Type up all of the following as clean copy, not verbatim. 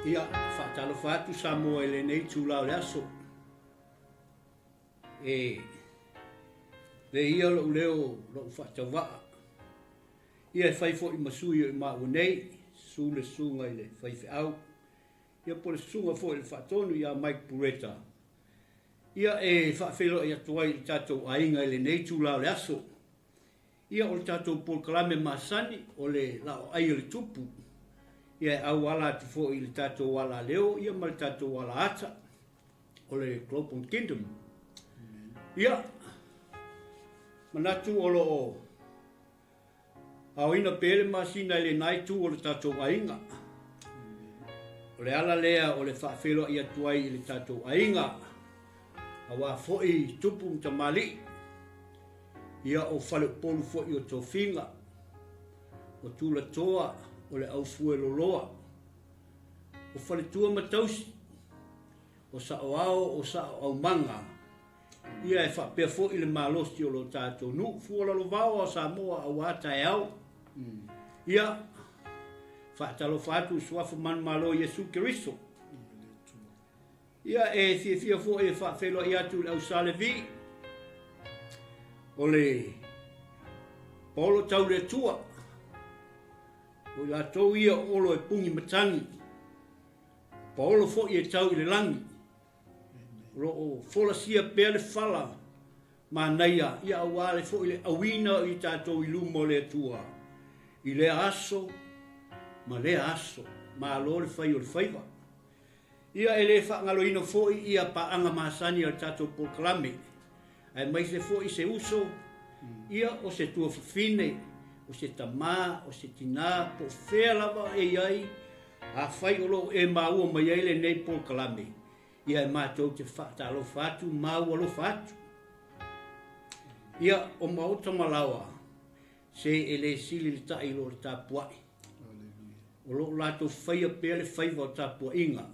Ia whaatalofa atu Samoa ele nei tūlau le aso. Le ia lo leo lo whaatawaa. Ia e whaifo I masui o I maa nei, su le sunga I le whaife au. Ia po le sunga fo le whaatonu ia Mike Pureta. Ia e whaafelo ia tuai I tātou ainga le nei tūlau le aso. Ia o le tātou polkalame maasani o le LAOAI o le TUPU. Ia e au ala atu fo I le tātou wala leo, ia ma le tātou wala ata o le 𝚗𝚘𝚗𝚒𝚘𝚗. Ia, manatu o lo o au ina pele masina le nai tu o le tātou ainga. O le ala lea o le whaafelo ia tuai I le tātou ainga. Awa fo'i tupu mtamali. Ia o whale polu fo'i o tō whinga. O tūla toa o le au fue loloa. O whale tua matausi. O sa o ao o sa o au manga. Ia e whapea fo'i le malosti o lo tātou nu. Fuola lo vao o Samoa au ata e au. Ia whaatalo whātu suafu man malo Yesu Keriso. Ia e fia fo'i e whaafelo I atu le au salevi. O le polo tau le tua. O la tau ia olo e pungi matangi. Polo fo'i e tau I le langi. Ro o fola sia pea le fala. Ma naia ia awale fo'i le awina I tātou I lumo le tua. I le aso. Ma le aso. Ma alo le whai o le whaiva. Ia e le whaangaloino fo'i ia paanga maasani o tātou polkalame. Ai mai se fo'i se uso. Ia o se tua fafine. O se tamā, o se tina, po whea lava e iai. A whai o lo e maua mai eile nei polkalame. Ia e mātou te whaatalo whātu, mau alo whātu. Ia o maota malawa. Se e le sili le tai lo le tāpuai. O lo lato whaia pea le whaiva o tāpua inga.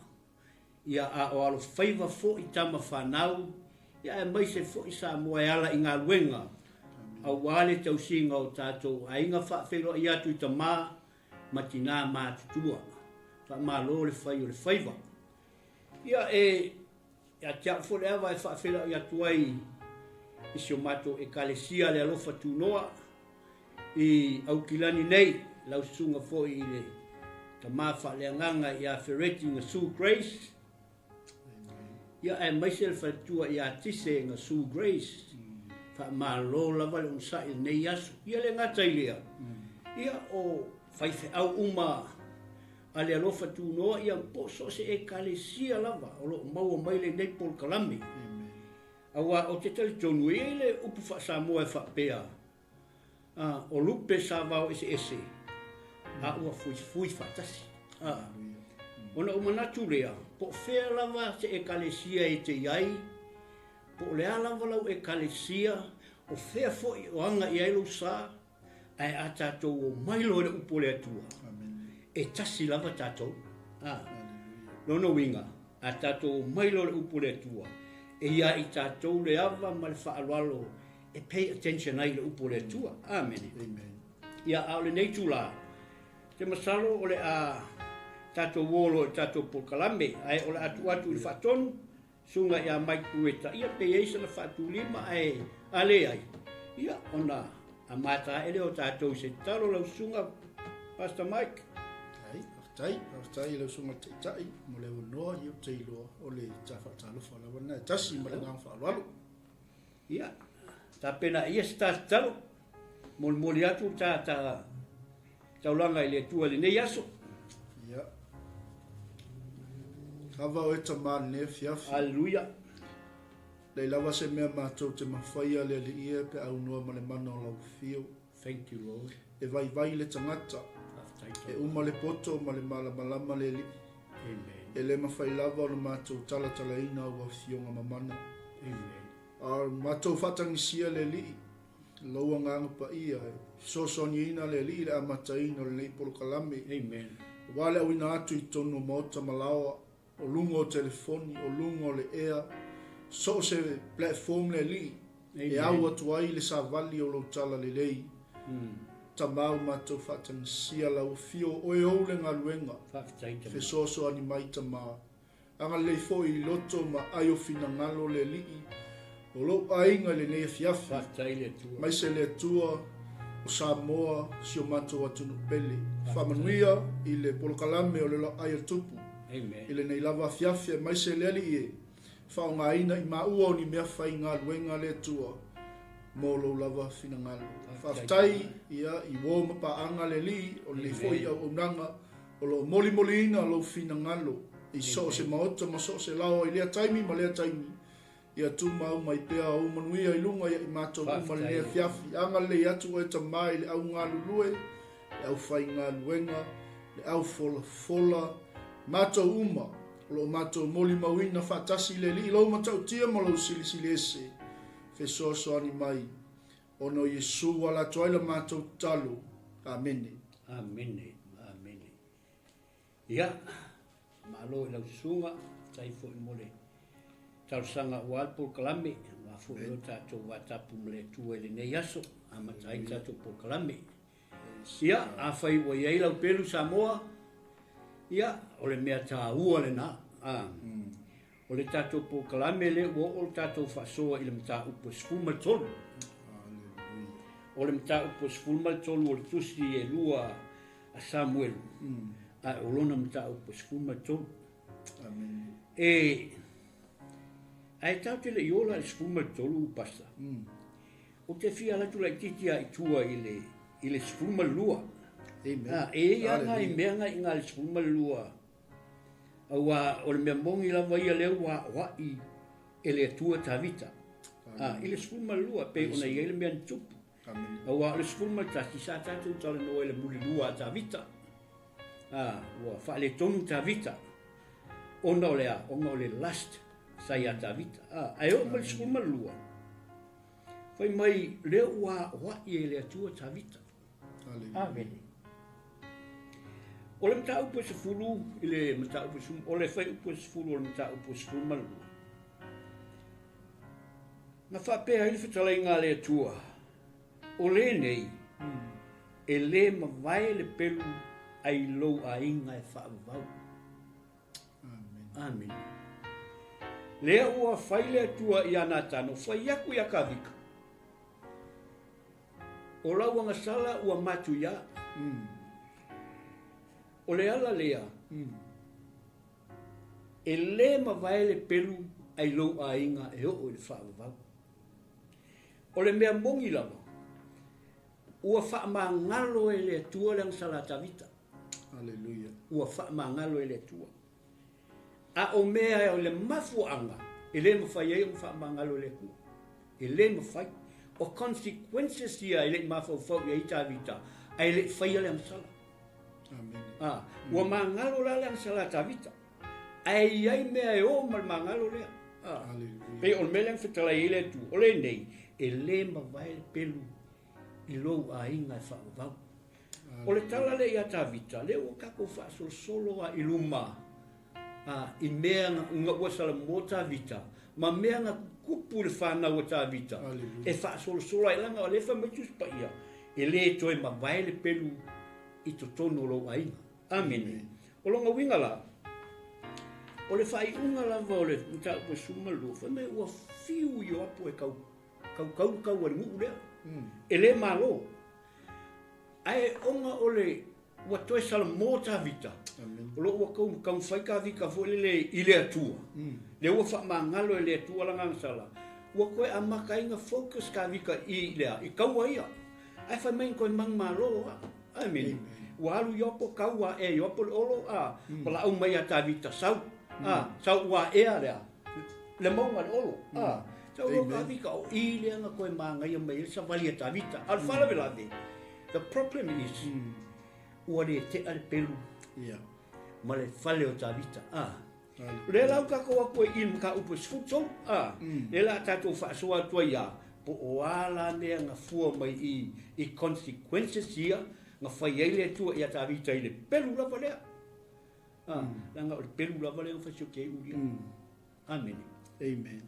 Ia a o alo whaiva fo I tama whanau. Ia e mai se fo I Samoa e ala I ngā luenga. A wale tau singa o tātou. A inga whaafelo I atu I tamā. Matina mātutua. Wha malo le whai o le whaiva. Ia e a tia fo le awa e whaafelo I atu ai. I sio mato e kalesia le alofa tūnoa. I au kilani nei. Lau sunga fo I le tamā whaaleanganga I a 𝚟𝚒𝚙𝚢𝚑. Ia e maise le whatua I a tise ngā 𝚟𝚒𝚍𝚎. Wha malo lava le unsai nei asu. Ia le ngata I lea. Ia o whaife au uma a le alofa tūnoa. Ia poso se e kalesia lava. O lo maua mai le nei polkalame. Awa o te tali tonu e le upu wha Samoa e whapea. O lupe sa vau ese ese. A ua fui whatasi. Ona umanatu lea. Po whea lava se e kalesia e te iai. Po lea lava lau e kalesia. O whea foi o anga I ailo sa. Ai a tātou o mailo le upo le atua. E tasi lava tātou. Lono winga. A tātou o mailo le upo le atua. E ia I tātou le ava ma le whaalwalo. E pay attention ai le upo le atua. Amen. Ia au le nei tūla. Te masalo o le a tātou wolo e tātou polkalame. Ai o le atu I whaatonu. Sunga ia Mike Pureta. Ia pe eisa na whaatu lima ai ale ai. Ia ona a mata ele o tātou se talo lau sunga. Pastor Mike. Tai lau sunga te tai. Mo le unoa iu te iloa. O le tawha talofa la wana. Tasi ma le ngā whaalwalo. Ia. Ta pena ia sta talo. Moli atu ta taulanga I le tua le nei aso. Ia. Kawa o e tamāne ne fiafi. Alleluia. Lei lava se mea mātou te mawhaia le li ia pe au noa ma le mana o lau fio. Thank you, Lord. E vai le tangata. E uma le poto ma le malama le li. Amen. E le mawhai lava o le mātou tala ina ua fionga mamana. Amen. Mātou whatangisia le li. Laua nganga pa ia. Sosoni ina le li le amata ina le nei polokalame. Amen. Wale au ina atu I tonu maota malawa. O lungo o telefoni, o lungo le ea. So se platform le li. E au atu ai le sa vali o lo tala le lei. tamau mātou whātangasia lau fio oe au le ngaluenga. Whesoso ani mai tamā. Anga le fo I loto ma ayo fina ngalo le lii. O lo ainga le nei fiafi. Mai se le tua o Samoa si o mātou atunu pele. Whamanuia I le polokalame o le lo ayo tupu. I le nei lava fiafi mai se le ali e. Whaongaina I maua o ni mea whai ngaluenga le tua. Molo lava fina ngalo. Whaftai ia I wo mapaanga le li o le foi au unanga o lo moli ina lo fina ngalo. I so se maota ma so se lao I lea taimi ma lea taimi. Ia tu mau mai pea o manuia I lunga ia I mato uma le lea fiafi. Anga le atu e tamai le au ngalu lue, le au whai ngaluenga, le au fola. Mato uma, lo mato moli mawina whatasi le li ilo matau tia ma lo sili ese. Fesoso ani mai. Ono Yesu wala toila mātou talo. Amene. Amene. Amene. Ia, malo I lau sunga, tai fo I mole. Tausanga walpo kalame, ma fo I o tātou watapu mle tua le nei aso, ama tai tātou po kalame. Ia, a whai wa iei lau pelu Samoa, ia, o le mea tā ua le na. O le tātou po kalame le, o le tātou whasoa I le mta upo sfuma tolu. O le mta upo sfuma tolu o le tusi e lua a Samuel. A o lona mta upo sfuma tolu. E ai tau te le iola le sfuma tolu upasa. O te fia latu la titia I tua I le sfuma lua. E anga I meanga I ngā le sfuma lua. Awa o le mea mongi lava ia leo wa I ele atua tavita. I le sfuma lua pe ona I ele mea tupu. Awa le sfuma tasi sa tatu tala no ele muli lua tavita. Wa fa le tonu tavita. Ona o le last sai tavita. Ai o le sfuma lua. Fai mai leo wa I ele atua tavita. Amen. O le mta upo se fulu, ile mta upo se o le fai upo se fulu, o le mta upo se fulu malu. Na whapea ili whatalai ngā le atua. O le nei, e le mawai le pelu ai lou a inga e whaavau. Amen. Lea ua whai le atua I ana tano, whai aku I a kawika. O lau anga sala ua matu ia. O le ala lea, e le mawai le pelu ai lou a inga e o le whaavau. O le mea mongi lava, ua whaamangalo e le atua le angsala tavita. Alleluia. Ua whaamangalo e le atua. A o mea e o le mafuanga, e le mawhai e o whaamangalo le atua. E le mawhai. O consequences ia e le mawhau e I tavita, ai le whaia le angsala. Amen. Ua mangalo la le angsala tavita. Ai mea e o mangalo lea. Pe o mele ang whetalai e le tu. O le nei, e le mawai le pelu I lou a inga e whaavau. O le tala le I a tavita, le o kako whaasolo a I luma. I mea nga uasala mo tavita. Ma mea nga kupu le whanau a tavita. E whaasolo a ilanga o le whamaitus pa ia. E le toi mawai le pelu I to tono lou a inga. Amen. O longa winga la. O le whai unga lava o le mta upo suma lua. Whai me ua fiu I o apu e kau ari ngu lea. E le malo. Ai onga o le ua toe sala mō tavita. O lo ua kau whai ka vika fo I le atua. Le ua wha mangalo e le atua langa sala. Ua koe a makainga focus ka vika I lea. I kaua ia. Ai whai main koe mang malo. Amen. Ua alu yopo kaua e yopo le olo Pala au mai a tavita sau. Sau ua ea lea. Le maunga le olo. Sau lo ka vika o I lea nga koe maanga ia mai sa vali a tavita. Al whala vela de. The problem is ua le te ale pelu. Ma le whale o tavita. Le lau ka koa koe I mka upo sfuto. Le la tatou whaasoa tua ia. Po o ala lea nga fua mai I consequences ia. Nga whai ei le tua I a tavita I le pelu lava lea. Langa o le pelu lava lea whasio kei uria. Amen. Amen.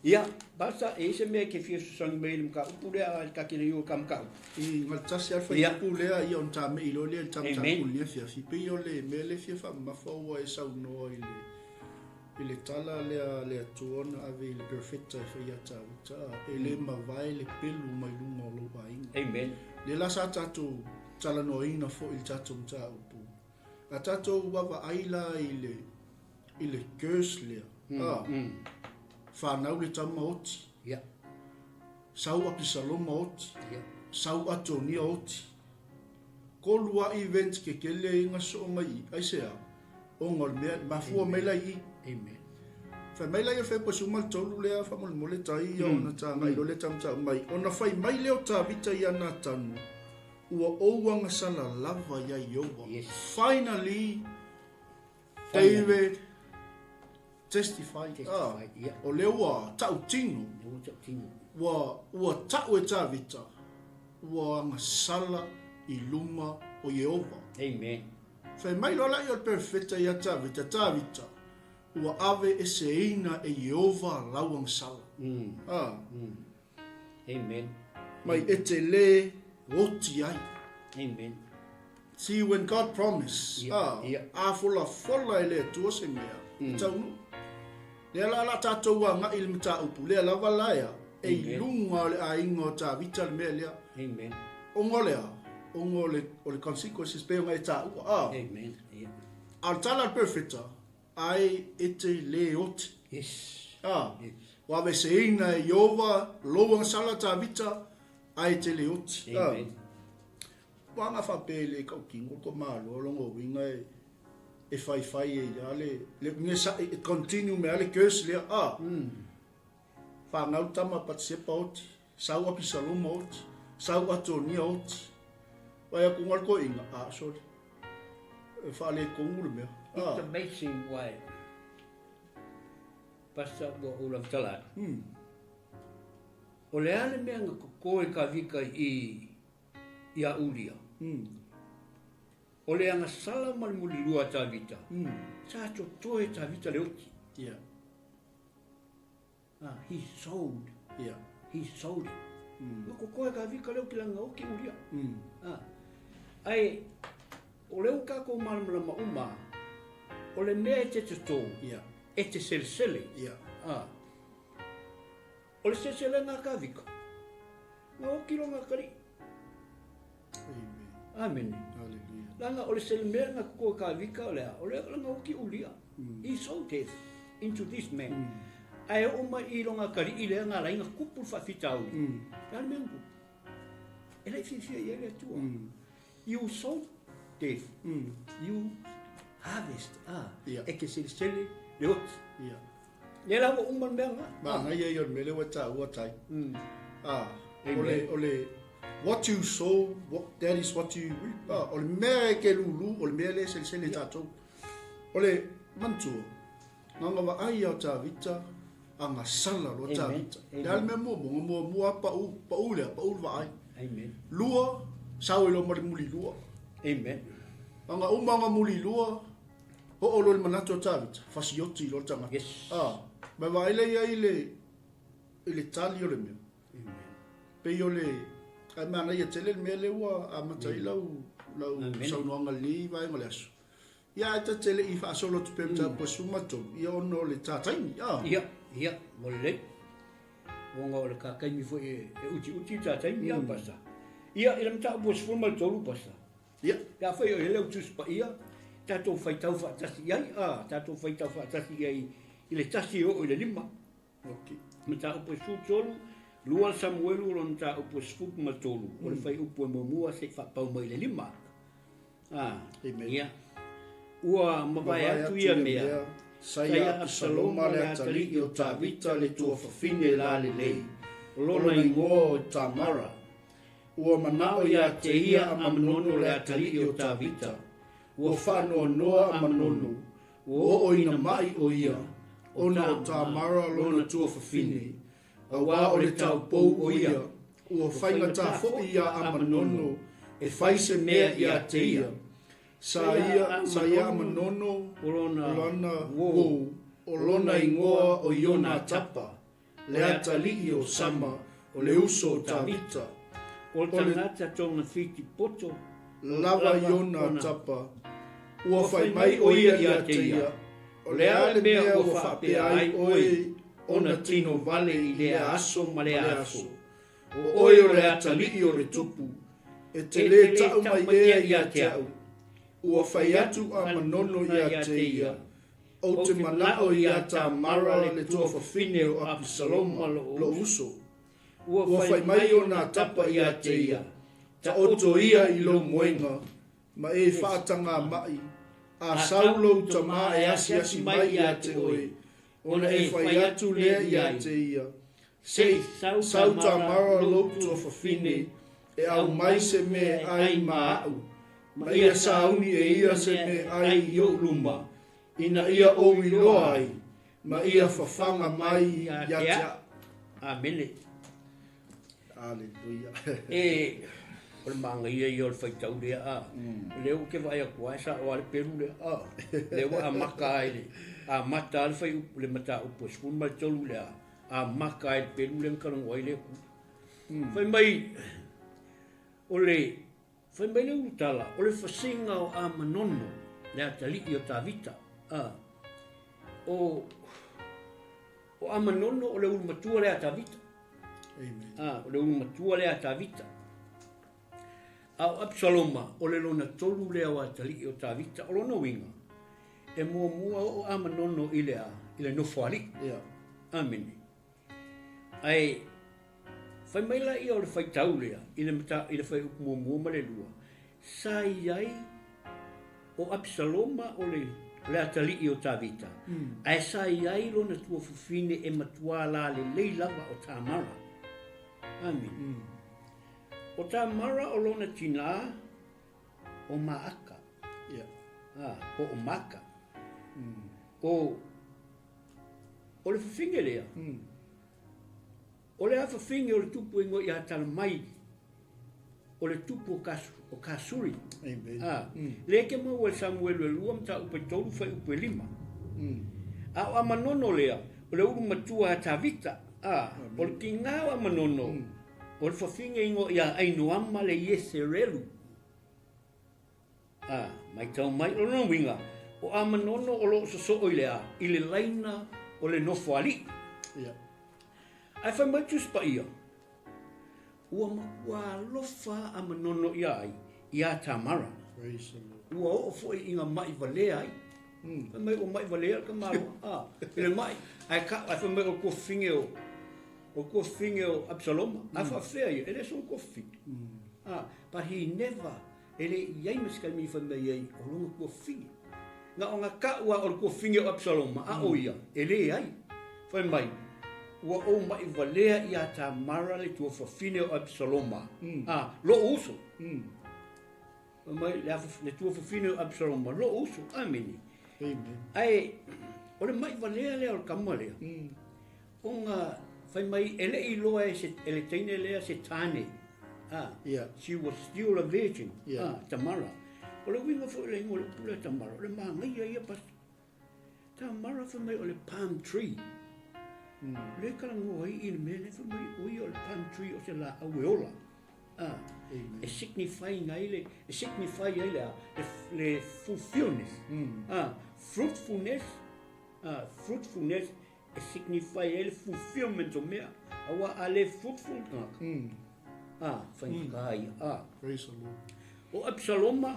Ia, basa e se mea ke fia susang meile mka upulea ka kile yu kam ka. I ngatasi alfa i upulea i on ta me ilo le tam ta kulia fia fi pe yo le mele fia fa ma fa wa e sa no ile tala le tuona ave ile perfecta fa ya ta ele ma vai le pelu mai lunga lo vai. Amen. Le la sa tatu tala no ina fo il tatu ta upu. A tatu wa aila ile curse le. Whanau le tama oti. Sau api saloma oti. Sau atonia oti. Ko lua events ke kele inga so ngai. Aisea. Ongol mea. Mafua meila i. Amen. Fa meila i fe po sumal tolu lea fa mole tai ia ona ta ngai lo le tam ta mai. Ona fai mai leo ta vita ia na tanu. Ua ouanga sala lava ia Yehova. Finally, David testify. O lewa tau tino. Ua tau e ta vita. Ua anga sala I luma o Yehova. Amen. Fai mai lola I o perfecta ia ta vita. Ua ave e seina e Yehova lau ang sala. Amen. Mai e te le oti ai. Amen. See, when God promised, a fola ele tua se mea. Tau nu. Lea la tatou wa nga il mta upu. Lea la walaya. E lunga le a ingo ta vita le mea lea. Amen. Ongo lea. Ongo le consequences pe nga e ta ua. Amen. Al tala perfecta. Ai ete le oti. Yes. Wa ve se ina e Yehova loa sala ta vita. Ai te le oti. Amen. Wanga fa pele ka kingo ko malo longo winga e fai e ya le ngesa e continue me ale curse le fa ngau tama pat se paut sau api saloma ot sau atoni ot wa ya ko ngol ko inga sorry fa le ko ngul me It's amazing why Pastor bo ulam tala o le ale mea nga ko ka vika I ia ulia. O le anga sala malimuli lua ta vita. Sa cho toe ta vita le oki. He sold. He sold it. Loko koe ka vika le oki langa oki ulia. Ai, o le uka ko malamala uma, o le mea e te tō. E te sele. O le sele ngā ka vika. Ngā oki lo ngā kari. Amen. Hallelujah. Langa o le selmea nga ko ka vika o le langa o ki ulia. He sold it into this man. Ai o mai I longa kari I le nga lainga kupu whawhitau. Kari mengu. E lei whiwhia I ele tua. You sold it. You harvest. E ke sele le ot. Le la o umman mea nga. Ma nga ia mele wa ta ua tai. Ole what you sow, that is what you reap. Ole mea ke lulu, ole mea le sele tatou. Ole mantua. Nga wa ai au ta vita, anga sala lo ta vita. Dal me mo pa u wa ai. Amen. Lua, sao ilo muli lua. Amen. Anga umanga muli lua, o olo le manato ta vita, fasioti lo tanga. Yes. Ma wa ile tali ole mea. Amen. Pe yo le ai mana ia tele me le wa amatai lau sau no ngali vai ngaleso ia ta tele I fa solo tu pemta po sumato ia ono le tatai ia mole wonga le ka kai mi fo e uti tatai ia pasa ia ele mta po formal tolu pasa ia ya foi ele o tus pa ia tato fai tau fa tasi ai tato fai tau fa tasi ai ile tasi o ile lima okay mta po su tolu Lua Samuelu lon ta upo sfup matolu. O le fai upo mua se fa pau mai le lima. Ia. Ua mawai atu ia mea. Saia Absaloma le atali o ta vita le tua fafine la le lei. Lona ingoa o Tamara. Ua manao ia te ia a manono le atali o ta vita. Ua whanoa noa a manono. Ua o ina mai o ia. Ona o Tamara lona tua fafine. Awa o le tau pou o ia, ua whainga tā fo'i ia a manono, e whaise mea ia te ia. Sa ia a manono, o lona wou, o lona ingoa o iona tapa. le atali'i o sama o le uso o tawita. O tangata tonga fiti poto. Lava iona tapa. Ua whai mai o ia i a te ia. O le ale mea ua whapea ai oe ona tino vale i le aso ma le aso. O oe o le atali'i o le tupu. E te le tau mai ea i a te au. Ua whai atu a manono i a te ia. O te manao i a ta mara le tua whawhine o Apisaloma lo uso. Ua whai mai o nā tapa i a te ia. Ta oto ia i lo moenga. Ma e whaatanga mai. A saulo ta mā e asi mai i a te oe. Ona e whai atu lea i a te ia. Sei sau ta mara lo tua whawhine. E au mai se me ai ma au. Ma ia sauni e ia se me ai i o luma. Ina ia o iloa ai. Ma ia whawhanga mai i a tea. Amene. Aleluia. O le manga ia i o le whaitau lea a. Leo ke vai a kua sa o ale peru lea a. Leo a maka ai le. A mata ale whai le mata upo. Spun mai tolu lea. A maka ai le peru lea mkarang wai lea ku. Whai mai. O le. Whai mai le urutala. O le whasinga o a manono. Lea tali'i o tawita. O a manono o le urumatua lea tawita. Amen. O le urumatua lea tawita. Au Absaloma o le lona tolu lea wa tali'i o tawita o lona winga. E mua o a manono i le nofo ali. Amen. Ai whai maila i o le whaitau lea i le whai upu mua ma le lua. Sai ai o Absaloma o le atali'i o tawita. Ai sai ai lona tua fufine e matua la le leilava o Tamara. Amen. O Tamara o lona tina o Maaka. O Maka. O le fufinge lea. O le awhawhinge o le tupu ingo i atala mai. O le tupu o kasuri. Le ke mau e Samuel e lua mta upe tolu whai upe lima. A o manono lea. O le uru matua a tawita. O le kinga o manono. O le whawhinge ingo i a ainoama le yeserelu. Mai tau mai o no winga. O a manono o lo so o lea. I le laina o le nofo ali. Ai whai mai tuspa ia. Ua lofa a manono ia ai. Ia Tamara. Ua o fo inga mai valea ai. Mai o mai valea ka maro. Ile mai. Ai whai mai o kofinge o. O kofinge o Absaloma. Ai wha whea ia. Ele so kofinge. But he never. Ele iai maskal mi whai mai ai. O longa kofinge. Nga o nga kaua o kofinge o Absaloma. A o ia. Ele ai. Whai mai. Ua o mai valea i a Tamara le tua whawhine o Absaloma. Lo uso. Mai le tua whawhine o Absaloma. Lo uso. Ameni. Ai, o le mai valea lea o le kama lea. O nga, whai mai ele i loa ele teine lea se tane. She was still a virgin. Tamara. O le winga fo le ingo le pula Tamara. O le maa ngai ia pas. Tamara whai mai o le palm tree. Le kalango ai in me le famai oi o le palm tree o se la aueola. E signify ngai le, e signify ai le fulfillment. Fruitfulness. Fruitfulness e signify ai le fulfillment o mea. Awa ale fruitful. Whai kai. Praise the Lord. O Absaloma,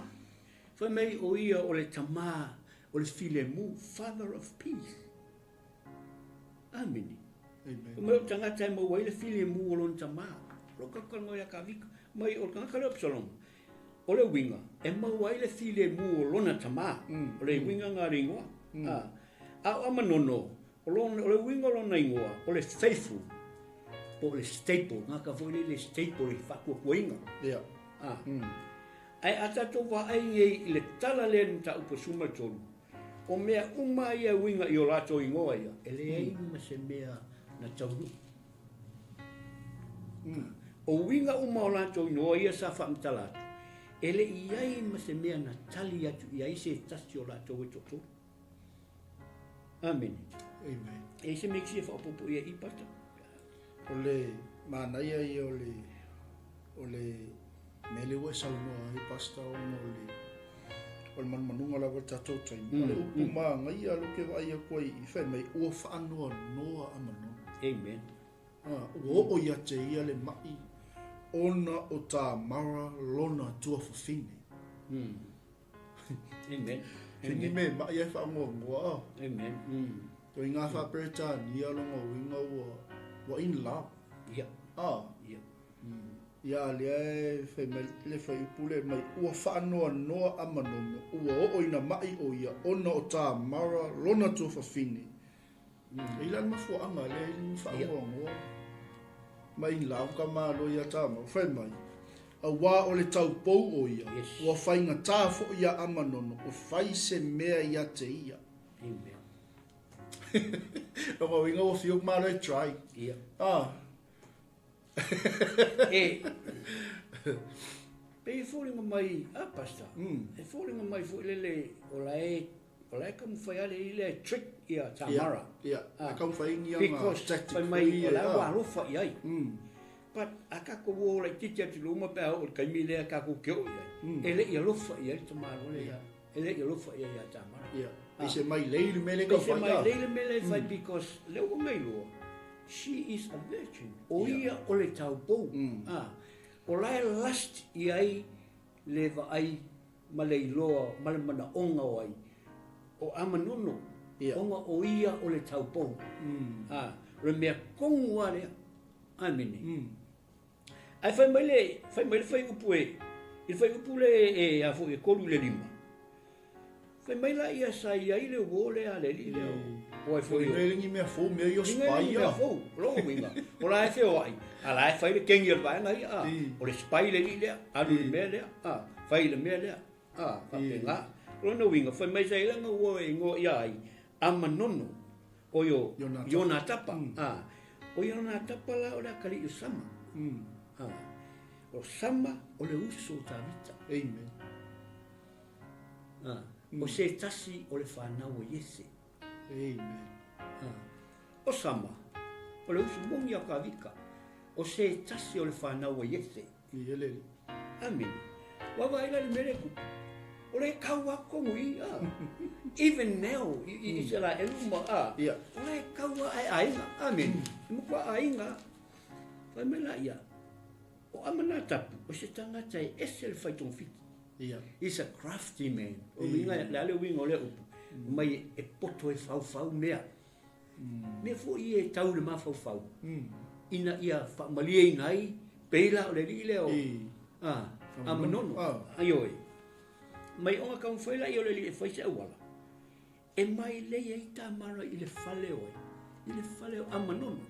famai oi o le tama, o le filemu, father of peace. Amen. Mai o tangata e mau le fili e mu o lon tama. Roka kango ia ka vika. Mai o tangata le Absalom. O le winga. E mau le fili e mu o lona tama. O le winga ngā ringoa. A manono. O le winga lona ingoa. O le faithful. O le staple. Ngā ka fwoi le staple i whakua kuinga. Ai atato wa ai i le tala le nta upa suma tonu. O mea uma ia winga i o lato ingoa ia. E le aima se mea na tauru. O winga uma o lato ingoa ia sa whamtalatu. E le iaima se mea na tali atu ia se tasi o lato e toto. Amen. E se meki se whapopo ia i pata. Ole manaya ia ole mele wa saunua i pasta o le manunga la tatou taimi. Ole upu maanga ia loke wa ia koe i whai mai ua whaanoa noa amano. Amen. Ua ia te ia le mai ona o tā mara lona tua whawhine. Amen. Tini me mai e whaangoa ngoa. Amen. Ko i ngā whaperetani ia longa winga wa in love. Yeah. Yeah. Ia lea e whai mai le whai pule mai ua whaanoa noa amanono. Ua o ina mai o ia ona o tā mara lona tua whawhine. Ilan mafuanga le in whaangoa ngoa. Mai in love ka malo ia tāma. Whai mai. A wā o le tau pou o ia. Ua whainga tā fo ia amanono. O whai se mea ia te ia. Amen. Nō winga o whio maro e try. Yeah. Pe fōringa mai pasta. E fōringa mai fo lele o lai ka mwhai ale i le trick ia tamara. Yeah. Ka mwhai ngia because whai mai o lai wa rofa i ai. But a kako wo le titi atu luma pe o kai mi le kako keo ia. E le ia rofa i ai tamara le ia. E le ia rofa i ai tamara. Yeah. Ise mai leile mele ka whai. Ise mai leile mele whai because leo mai loa. She is a virgin. O ia o le tau pou. O lai last i ai lewa ai ma le iloa ma le mana onga o ai. O amanono. Onga o ia o le tau pou. Re mea kongua lea. Amene. Ai whai mai le whai upu e. I whai upu le e a fo e kolu le lima. Whai mai la ia sai ai le wole a le li leo. O ai fo i ringi mea fo mea i o spai ia. Fo, longa winga. O la e wheo ai. A la e whai le kengi al vai ngai. O le spai le li lea. Alu le mea lea. Whai le mea lea. Whape ngā. Rona winga. Whai mai sai langa ua e ngō ia ai. Ama nono. O yo. Yona tapa. O yona tapa la o la kari i sama. O sama o le uso o tā vita. Amen. O se tasi o le whanau o Yese. Amen. O sama, o le usu mongi a ka vika. O se tasi o le whanau o Yese. Ielele. Amen. Wawa ila le mereku. O le kaua kongu i. Even now, i se la eluma. O le kaua ai ainga. Amen. Mukwa ainga. Wai mela ia. O amana tapu. O se tangata e ese le whaitonga fiti. He's a crafty man. O winga le winga o le upu. Mai e poto e fau mea. Mea fo i e tau le ma fau. Ina ia whamalia i ngai. Peila o le li leo. Amanono. Aioi. Mai onga ka mwhaila i o le li e whaise awala. E mai le i ta mara i le whale oi. I le whale o amanono.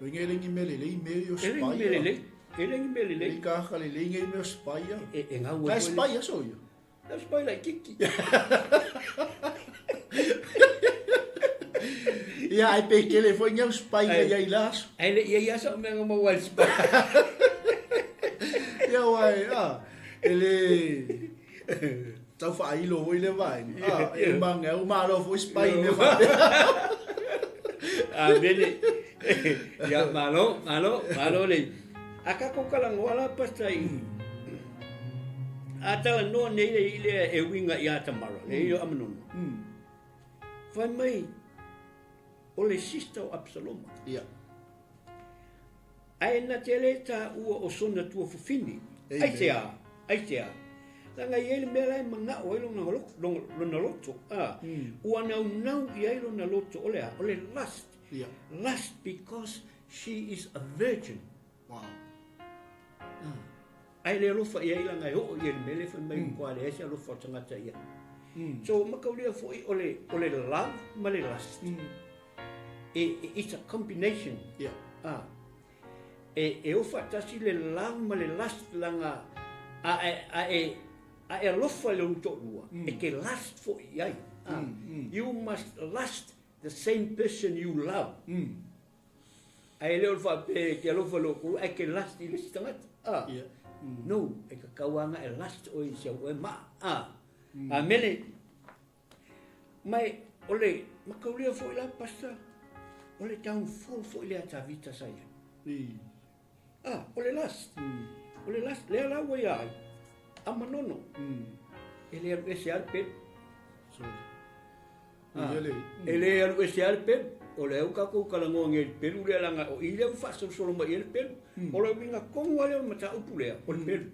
Ringi mele le i mele o spai. Elengi mele le. I ka hale le ngai me o spai. E ngā ua. Ka spai aso ia. Ka spai lai kiki. Ia ai pe kele foi ngau spai ia i las. Ai le ia sa me ngā wal spai. Ia wai ele tau fa ilo oi le vai. E manga o malo foi spai me vai. Bene. Ya malo le. Aka ko kala ngoala pastai. Ata no nei le e winga ia tamara. Le yo amanono. Fai mai o le sister o Absalom. Ia. Ai na tele ta ua o sona tua fufini. Ai tea. Langa i ele mea manga o ilo na loto. Ua nau i ilo na loto ole lust. Lust because she is a virgin. Wow. Ai le lofa i ila ngai ho i ele mele fa mai kwa le ese lofa tangata ia. So makaulia foi ole love ma le lust. It's a combination. E ofa tasi le love ma le lust langa a e lofa le unto lua. E ke lust foi ai. You must lust the same person you love. Ai le ofa pe ke lofa lo ku ai ke lust i le tangata. No, e ka kawanga e last o i se o e ma. Mene. Mai, ole, makaulia fo ila pasta. o le taun fo i le atavita sa ia. O le las. O le las, le LAOAI ai. A manono. E le alu ese alpe. E le alu ese alpe. O le au kako kalangoa nge pelu le langa o i leo whasa solo mai ele pelu. O le winga kongu a leo mata upu lea, o le pelu.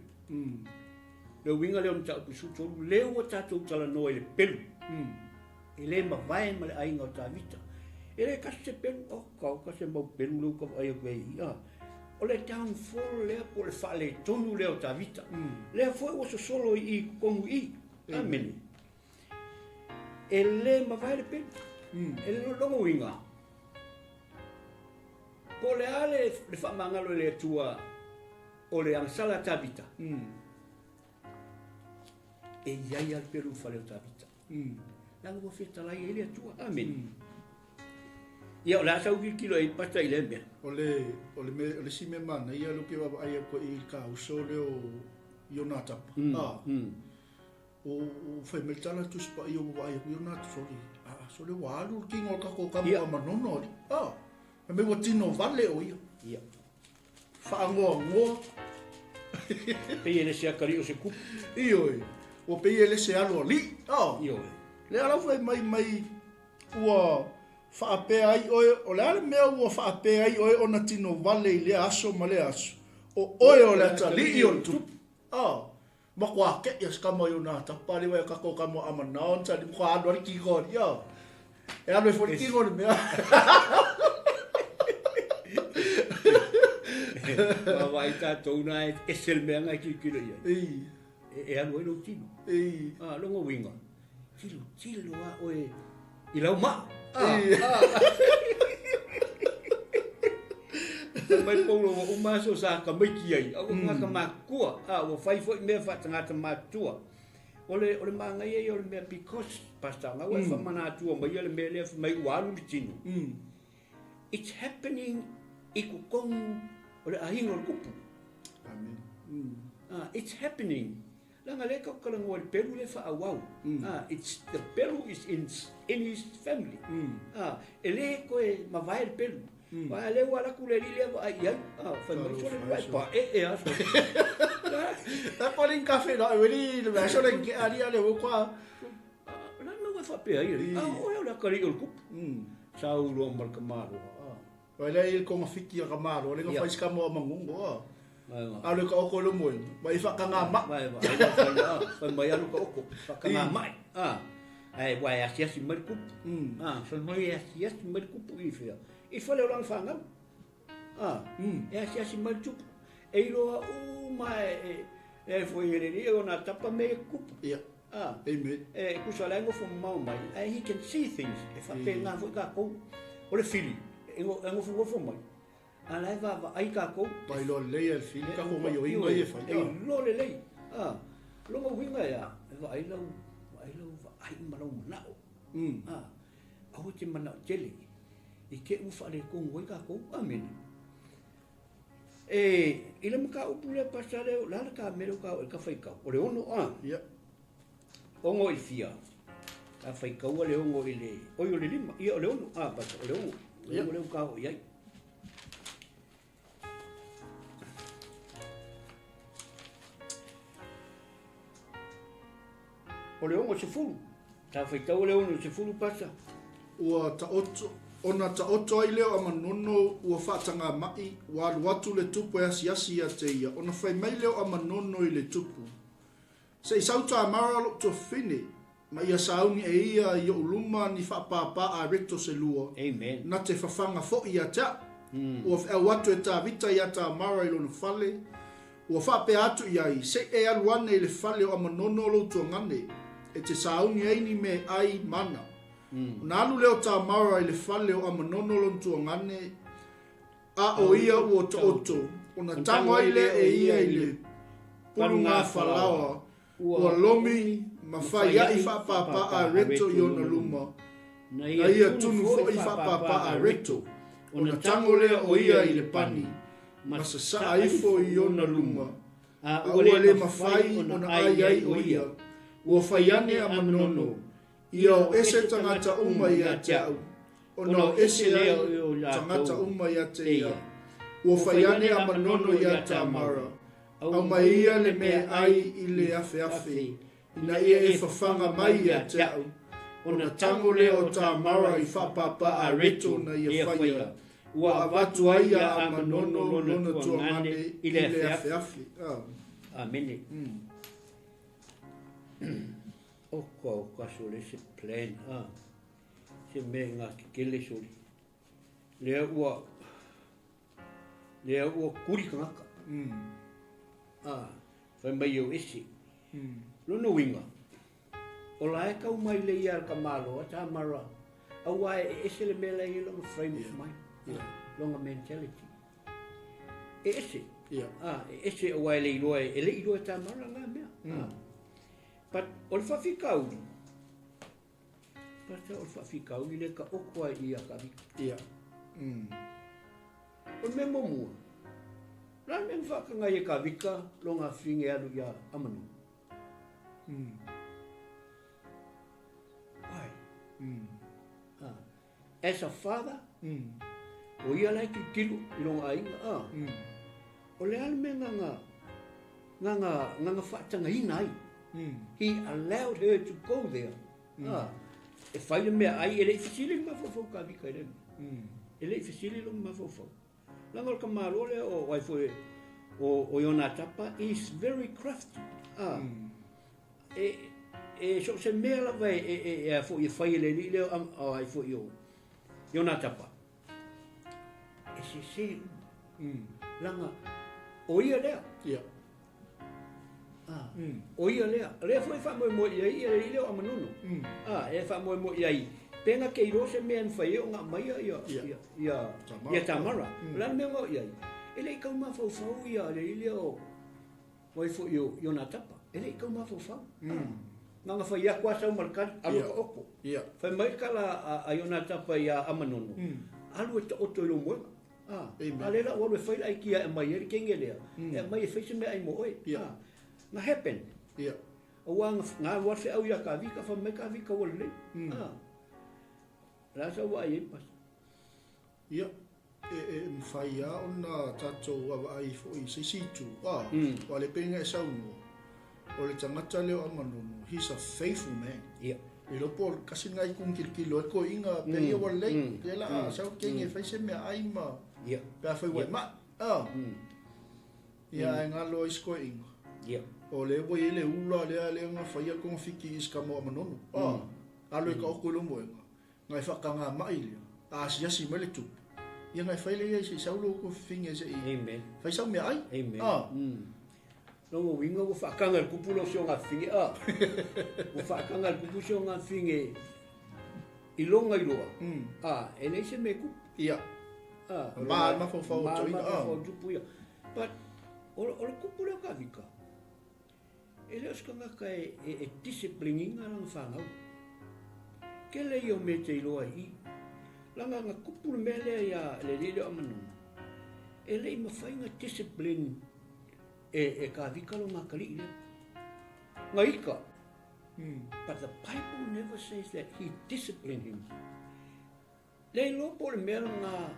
Le winga leo mata upu sutolu, leo o tatou tala noa ele pelu. E le mawai ma le ainga o ta vita. E le kasi se pelu, o kau kasi mau pelu leo ka ai o kwei. O le town folo lea po le wha le tonu leo ta vita. Lea foi o solo i kongu i. Amen. E le mawai le pelu. E le longo winga. Ko le ale le whamangalo le tua o le angsala tabita. E iai al peru whale o tabita. Langa mo whetalai ele atua. Amen. Ia o le asau kilo e pata i le mea. O le si me mana, ia luke wa aia ko i ka uso leo ionatapa. O whai me tala tu spa i o wa aia ko ionatapa sori. So le walu ki ngol ka ko kamu a manono li. Me wa tino vale o ia. Ia. Whaangoa. Pei ele se akari o se kupu. Ioi. O pei ele se alo li. Ioi. Le ala fai mai ua whaapea ai oe. O le ala mea ua whaapea ai oe o na tino vale i le aso ma le aso. O oe o le ata li i o tupu. Ma kwa ke ia skama i o nā tapari wai kako kamo amanao. Nta di mkwa anu ari ki kori. E anu e fori ki kori mea. Ma vai tātou nā e sel mea ngai ki kira ia. E anu e lo tino. Longo winga. Tilo a oe i lau maa. Mai polo wa umaso sa ka mai ki ai. Au nga ka makua. O fai fo me fa tangata matua. Ole manga ia ole me because pasta nga wa fa mana tua mai ole me le mai walu tino. It's happening iku kong ole ahingo kupu. Amen. It's happening. Langa le ka kalango le Peru le fa awau. It's the Peru is in his family. Ele ko e mavai le Peru. Wa le wala ku le le wa ai fa mai so le vai pa aso. Ta polin cafe no veri le va so le que aria le kwa. Na no fa pe ai. O la kari o kupu. Sau lo mal kamaro. Wa le il ko mafiki a kamaro le nga fa iskamo mangungo. Ale ka oko lo moi. Mai fa ka ngama. Fa mai alu ka oko. Fa ka ngama. Ai wa ya sia si mal kupu. So mai ya sia si mal kupu i fa. I fale o lang whangam. E a sia si mal tupu. E iloa mai e foi ele o na tapa me kupu. Amen. E kusa lango fo mau mai. He can see things. E fa pe nga fo ka ko. O le fili. E ngo fo mai. Ala va ai ka ko. Pai lo le el fili ka ko mai o inga e fa. E lo le le. Lo ngo winga ya. E va ai lo va ai malo manao. A ho te manao tele. I ke ufa le kongo i ka kou, amen. Ila maka upu le pasare o lala ka mero ka o ka whaikau. O le ono, ongo i fia. Ka whaikau a le ongo i le, oi o le lima, ia o le ono, pasa, o le ongo. O le ongo leo ka o iai. O le ongo se fulu. Ka whaikau o le ono se fulu pasa. Ua ta oto. Ona ta oto ai leo ama nono ua whaatanga mai, wa watu le tupu e asi a teia. Ona whai mai leo ama nono i le tupu. Se i sauta amara lo to fine, ma ia sauni e ia i o uluma ni whaapapa a reto se lua. Amen. Na te whawhanga fo i a tea. Ua e watu e ta vita i a ta amara i lona whale. Ua whaape atu i ai, se e aluane i le whale o ama nono lo to ngane. E te sauni e ni me ai mana. Na alu leo ta mara i le whale o amanono lontua ngane a o ia ua ta oto. O na tango ai le e ia i le pulu ngā whalawa ua lomi ma whai a i whapapa a reto i ona luma. Na ia tunu fo i whapapa a reto. O na tango lea o ia i le pani ma sa sa ai fo i ona luma. A ua le ma whai o na ai ai o ia ua whai ane amanono. Ia o ese tangata uma i a teau. Ono ese ai tangata uma ia te ia. Ua whaiane a manono ia tamara. Au mai ia le mea ai i le afe. Ina ia e whawhanga mai ia te au. Ona tango leo tamara i whapapa a reto na ia whaia. Ua avatu ai a manono lona tuangane i le afe. Amene. O kasole se plan. Se me ngā kele soli. Lea ua kuri kangaka. Whai mai au ese. Lono winga. O lae kau mai le ia ka malo a tā mara. Au ai ese le mele i longa frame of mind. Longa mentality. Ese. Ese o ai le iloa e le iloa tā mara ngā mea. But o le whawhikau. Pata o le whawhikau i le ka okua i a ka vika. O le me momua. Rāne me whakanga i ka vika longa whinge alu i a amanu. As a father, o ia lai ki kilu i longa ainga. O le ale me nganga whaatanga hina ai. He allowed her to go there. E whaile mea ai, e lei whisili mawhawhau ka vika i remi. E lei whisili longa mawhawhau. Langa o ka maro le o waifo o Iona Tapa is very crafty. So se mea lawa e fo i whaile li leo ai fo i o Iona Tapa. E se langa o ia lea. O ia lea. Lea foi whamoe iai e leo amanono. E whamoe iai. Pena ke iro se mea nwhai o ngā maia ia tamara. Lana mea ngau iai. E lei kau mawhauwhau ia le leo waifo i o Iona Tapa. E lei kau mawhauwhau. Nganga whai a kua sau markan alu ka oko. Whai mai kala a Iona Tapa i a amanono. Alu e ta oto ilo moenga. A lela walu e whaila ai kia e mai eri kenge lea. E mai e whaise mea ai mo oi. Nga happen. O wanga ngā wafe au ia ka vika, wha mai ka vika wale lei. Rasa wa ai pas. Ia. E mwhai a ona tātou awa ai fo i seisitu. Wa le penga e sauno. O le tangata leo amanono. He's a faithful man. Ia. E lopo kasi ngai kung kilkilo e ko inga peia wale lei. Te la sau kenge whaise mea ai ma. Ia. Pea whai wai ma. Ia e ngalo is ko inga. Ia. O le wo ele ula le nga whaia kong fiki is ka mo amanono. Alo e ka oko lo moenga. Ngai whakanga mai lea. Asiasi mele tupu. Ia ngai whaile ia se saulo ko whinge se i. Amen. Whai sau mea ai. Amen. Longo winga o whakanga le kupulo sio ngā whinge. O whakanga le kupulo sio ngā whinge i longa i loa. E nei se me kupu. Ia. Maa mawhawhau to inga. Maa mawhawhau tupu ia. But o le kupulo ka vika. E leo skanga ka e discipline inga lang whangau. Ke lei o me te iloa i. Langa ngā kupuru mele ia le leo amanunga. E lei mawhainga discipline e ka vikalo ngā kali i leo. Ngā ika. But the Bible never says that he disciplined him. Lei lopo le mea ngā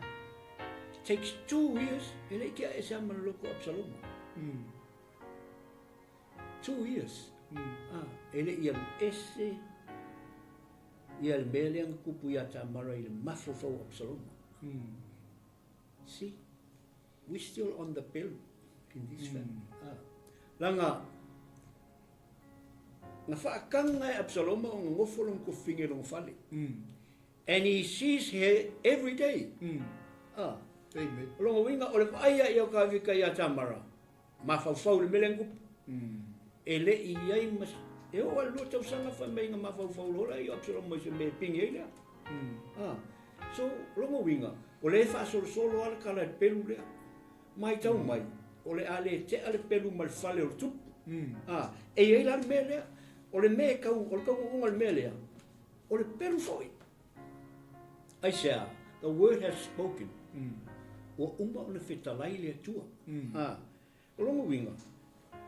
takes 2 years. E lei kia e se amana loko Absaloma. 2 years. E lei ia ese ia le mea leanga kupu ia tamara i le mawhawhau Absaloma. See, we're still on the bill in this family. Langa, nga whaakanga e Absaloma o ngofolo ko whinge long whale. And he sees her every day. Amen. Longa winga o le whaia i au ka vika ia tamara. Mawhawhau le mea kupu. E le i ai mas e o alu tau sanga wha mei ngā mawhawhau lora i Absaloma i se me pingi ei lea. So, longa winga, o le whaasolo solo ala ka lai pelu lea. Mai tau mai, o le ale te ale pelu mal whale o tupu. E ei la mea lea, o le mea kau, o le kau unga le mea lea, o le pelu foi. Ai sea, the word has spoken. O umba o le whetalai lea tua. O longa winga,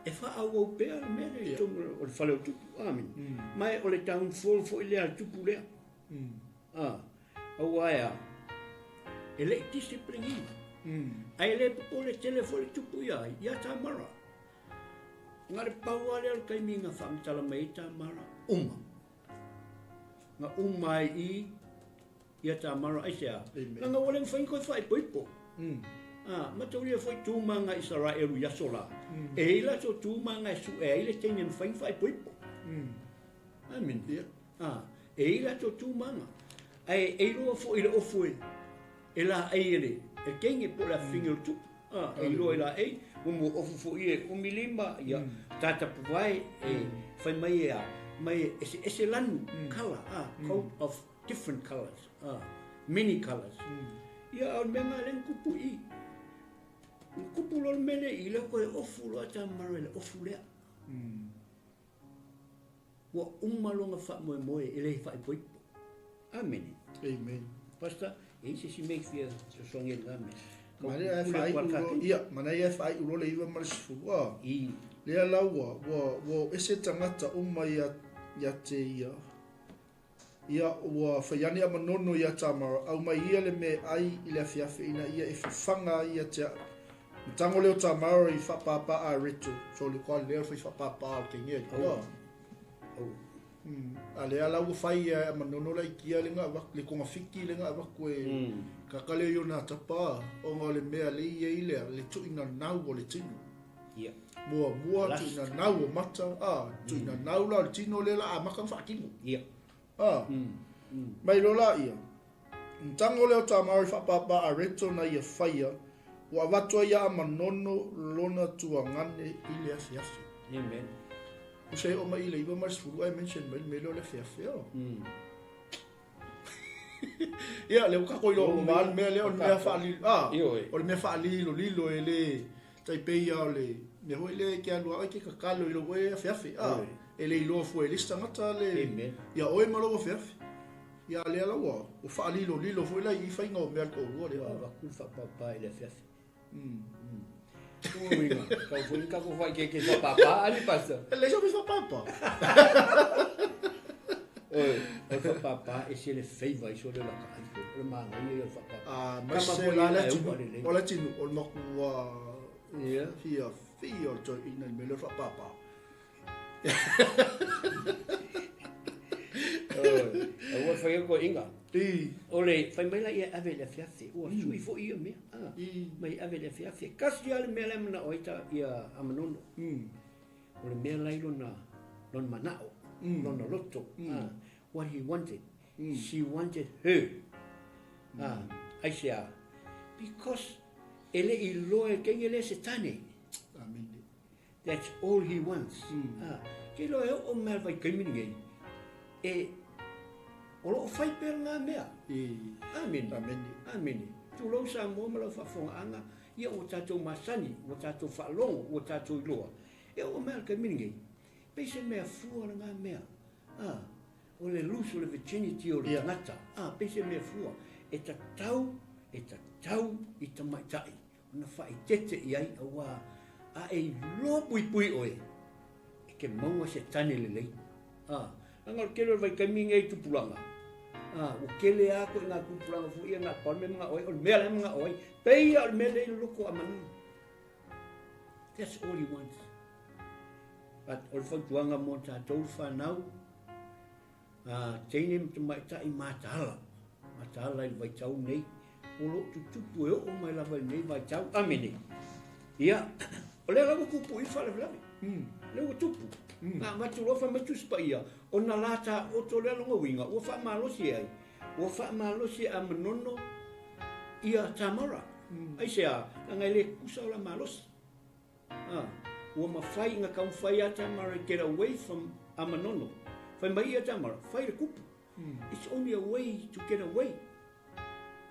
e wha au au pēr mea le tonga o le whale o tupu, amen. Mai o le downfall fo i lea tupu lea. Au aia. Ele discipline i. Ai le po le telefone tupu ia tamara. Ngare pau ale al kai minga whamitala mai tamara uma. Nga uma i ia tamara ai sea. Nga wale mwhainko whai poipo. Matauria foi tūmanga Israelu yasola. E ila so tūmanga su e ile teine whai poipo. Amen. E ila so tūmanga. Ai e roa fo ile ofue. E la e ele. E kenge po la finga tu. E roa ila e. Umu ofu fo ie. Umilima ia. Tata puwai e whai mai ea. Mai ese lanu color. Coat of different colors. Many colors. Ia au menga len kupu i. Kupu lor mene i leo koe ofu loa tamara le ofu lea. Wa umalonga wha moe moe ele wha i poipo. Amen. Amen. Pasta, e se si mei fia so songe ngame. Mana e whai ulo, ia, mana e whai ulo le iwa marisifu. Lea laua, wa ese tangata uma ia te ia. Ia wa whaiani ama nono ia tamara, au mai ia le me ai i le afiafe ina ia e whiwhanga ia te tango leo tamara i whapapa a reto. So le kwa leo whapapa a ke ngea kua. A lea lau whai a manono lai kia le ngā le konga whiki le ngā wako e kakale yo nā tapa o ngā le mea le ia i lea le tu ina nau o le tino. Mua tu ina nau o mata, tu ina nau la le tino le la a maka whakimo. Mai lola ia. Tango leo tamara i whapapa a reto na ia whaia wa watoa ia a manono lona tua ngane i le afiafi. Amen. Usai o mai le iwa marisifu ai mention mai me leo le afiafi. Ia, leo kako ilo o maan mea leo mea whaali. O le mea whaali lilo e le taipei au le me hoi le ke alua ai ke kakalo ilo e afiafi. E le iloa fua e lista ngata le. Ia oe malo afiafi. Ia lea laua. O whaali lilo fua la i whainga o mea ko urua leo. Waku whapapa i le afiafi. Uinga, kau fui kako fai ke whapapa ali pasa. Le so mi whapapa. Oi, o whapapa e se le feiva i so le laka ai fo. O le manga i le whapapa. Ma se la le tinu. O le tinu, o le maku wa hia fia o toi ina me le whapapa. Ua whai ko inga. O le whai mai la ia ave le fiafe. Ua sui fo ia mea. Mai ave le fiafe. Kasi ale mea le mana oita ia amanono. O le mea lai lona manao. Lona loto. What he wanted. She wanted her. Ai sea. Because ele I loe kenge le se tane. That's all he wants. Ke loe o mea vai kaimini e o lo fai per ngā mea. Amen. Amen. Tu lau sa mua ma lau whawhonga anga, ia o tātou masani, o tātou whalongo, o tātou iloa. E o mea ka miningi. Peise mea fua na ngā mea. O le lose o le virginity o le tangata. Peise mea fua. E ta tau I ta maitai. O na whai tete I ai a wā. A e lo pui oe. E ke maua se tane le lei. Angal kele vai kaminga I tupulanga. O kele ako ngā tupulanga fu ia ngā palme mga oi, o mea le mga oi, peia o mea le loko a manu. That's all he wants. But o le whautuanga mo tātou whanau, teine mta mai ta I mātala. Mātala I vai tau nei, o lo tutupu e o mai lava nei vai tau, amene. Ia, o le lawa kupu I whale vlavi. Lewa tupu. Ngā matulofa matuspa ia, o na lata o to lea longa winga, ua wha malosi ai. Ua wha malosi a manono ia tamara. Ai sea, ngai le kusa o la malosi. Ua mawhai ngā kaun whai a tamara, get away from a manono. Whai mai a tamara, whai le kupu. It's only a way to get away.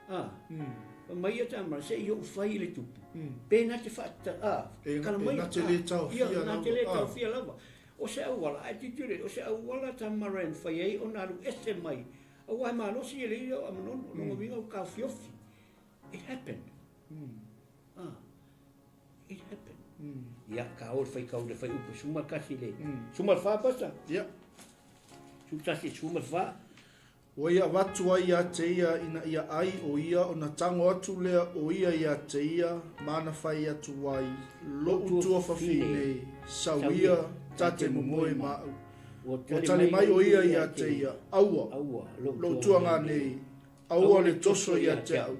Whai mai a tamara, se I o whai le tupu. Pēna te whata, Nā te le tau fia lava. Nā te le tau fia lava. O se awala, ai titire, o se awala tamara en whai ei, o naru ese mai. A wai malosi e leo a manono, longa winga o ka fiofi. It happened. It happened. Ia, ka ol whai kau le whai upu, suma kasi le. Suma wha pasa? Ia. Sutasi suma wha. O ia watu ai ia te ia ina ia ai o ia o na tango atu lea o ia te ia mana whai atu wai lo utua whawhine sau ia tate momoe mau. O tali mai o ia te ia aua lo utua ngā nei aua le toso ia te au.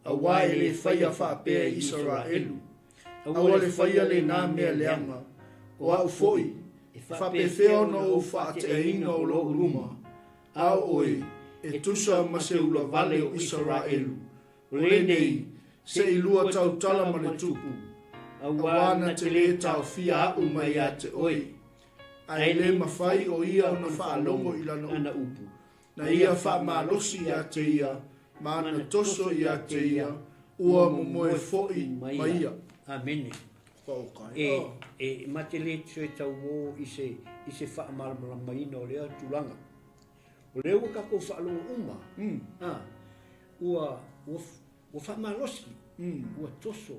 Awa e le whaia whaapea Israelu. Aua le whaia le nā mea leanga. O au foi whapewhea no o whaate e inga o lo uruma. Au oi e tusa ma se ula vale o Israelu. O le nei, se ilua tau tala ma le tupu. Awana te le tau fia au mai a te oi. Ai le mawhai o ia o na whaalongo i lana upu. Na ia wha malosi a te ia, ma na toso i a te ia, ua mo moe foi ma ia. Amene. Ma te le tue tau wō i se wha malamala ina o lea tulanga. O leo ka ko whaalonga uma. Ua whamalosi. Ua toso.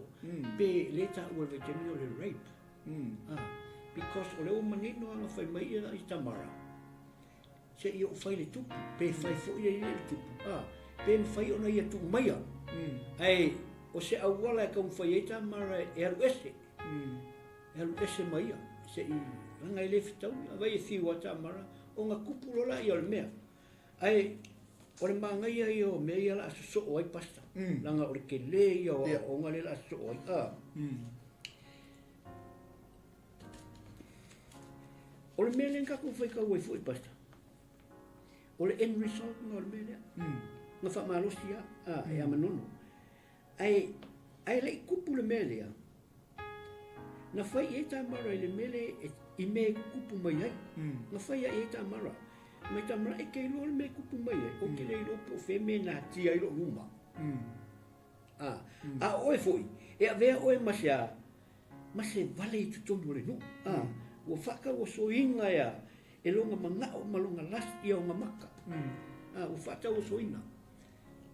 Pe le ta ua veteni o le rape. Because o leo manino anga whai mai i tamara. Se i o whai le tupu. Pe whai fo i le tupu. Pe whai ona i atu maia. Ai, o se awala e kau whai e tamara e aru ese. E aru ese maia. Se i ranga i le fitau. Awai e whiwa tamara. O ngā kupu lola i o le mea. Ai, o le māngai ai o mea i ala aso so o ai pasta. Langa o le ke le i o ngā le la aso so o ai. O le mea le ngako whai kau ai fo i pasta. O le end result ngā o le mea lea. Ngā wha maalosi e amanono. Ai le i kupu le mea lea. Na whai e tā mara i le mele i me kupu mai ai. Na whai e tā mara. Mai tā mara e kei loa le me kupu mai ai. O ke le ilo po whe me nā tia ilo luma. A oe foi. E a vea oe mase vale i tutonu le nu. Ua whaka o so inga ia. E longa mangao malonga las ia o ngamaka. Ua whata o so inga.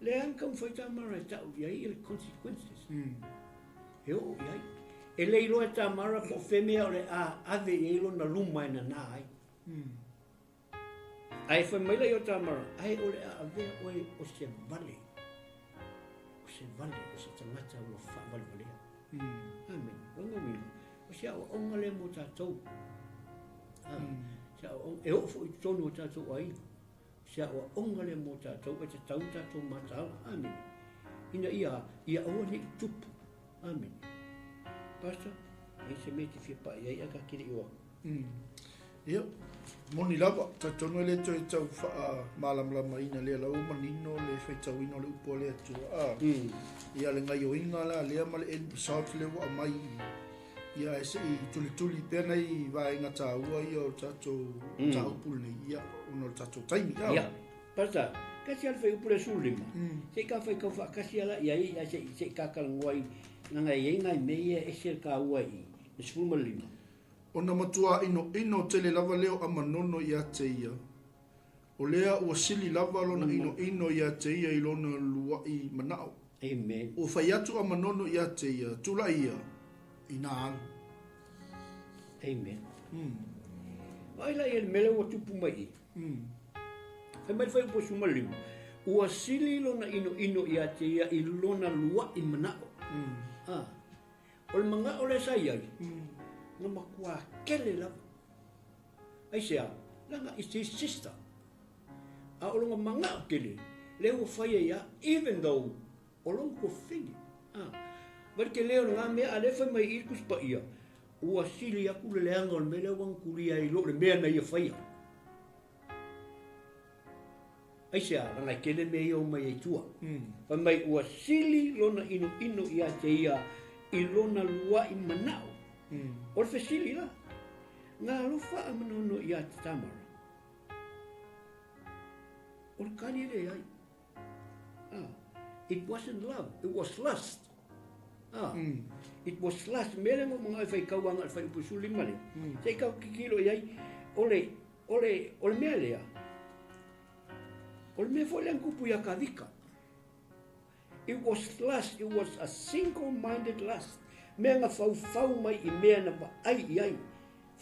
Le anka un whai tā mara e tau iai i le consequences. E o iai. E le ilo e tā mara po whemea o le ave e ilo na luma e na nā ai. Ai whai maila i o tā mara, ai o le ave oe o se vale. O se vale, o se tangata o wha vale valea. Amen. Wanga wina. O se au onga le mo tātou. E o fo i tonu o tātou ai. Se au onga le mo tātou, e te tau tātou mātala. Amen. Ina ia oa ne i tupu. Amen. Pastor, e se me te whia pai, ai aka kiri oa. Ia, moni lava, ta tono le toi tau wha malamlama ina lea lau manino le whaitau ina le upo le atua. Ia le ngai o inga la, lea ma le en pisau le wa mai. Ia e se i tuli pena i wa inga tā ua ia o tato tā upul nei, ia, ono tato taimi. Ia, Pastor, kasi alwhai upule sulima. Se ka whai kau wha kasi ala, ia se kakalangwai. Nanga e ngai meia e se ka ua i. E sfuma lima. O na matua ino tele lava leo a manono i a te ia. O lea ua sili lava lona ino i a te ia i lona lua i manao. Amen. O whai atu a manono i a te ia, tula ia, i nā anu. Amen. Aila e mele ua tupu mai i. E mai whai upo suma lima. Ua sili lona ino i a te ia i lona lua i manao. O le mga o le sai ai. Nga makua kele lava. Ai sea, langa is his sister. A o longa mga o kele. Leo whaia ia, even though o longa ko whingi. Wari ke leo nga mea a lewhai mai irkus pa ia. Ua sili aku le leanga o le mele wang kuria i lo le mea na ia whaia. Ai sea, langa kele me ia o mai e tua. Wai mai ua sili lona ino i a te ia i lona lua i manao. O le whesili la. Ngā lofa a manono i a te tamara. O le kani re ai. It wasn't love, it was lust. It was lust. Mele mo mga whai kauanga al whai pusuli male. Sei kau kikilo i ai. O le mea lea. O le mea fwole ang kupu i a kavika. It was lust, it was a single-minded lust. Mea ngā whau mai i mea na wa ai i ai.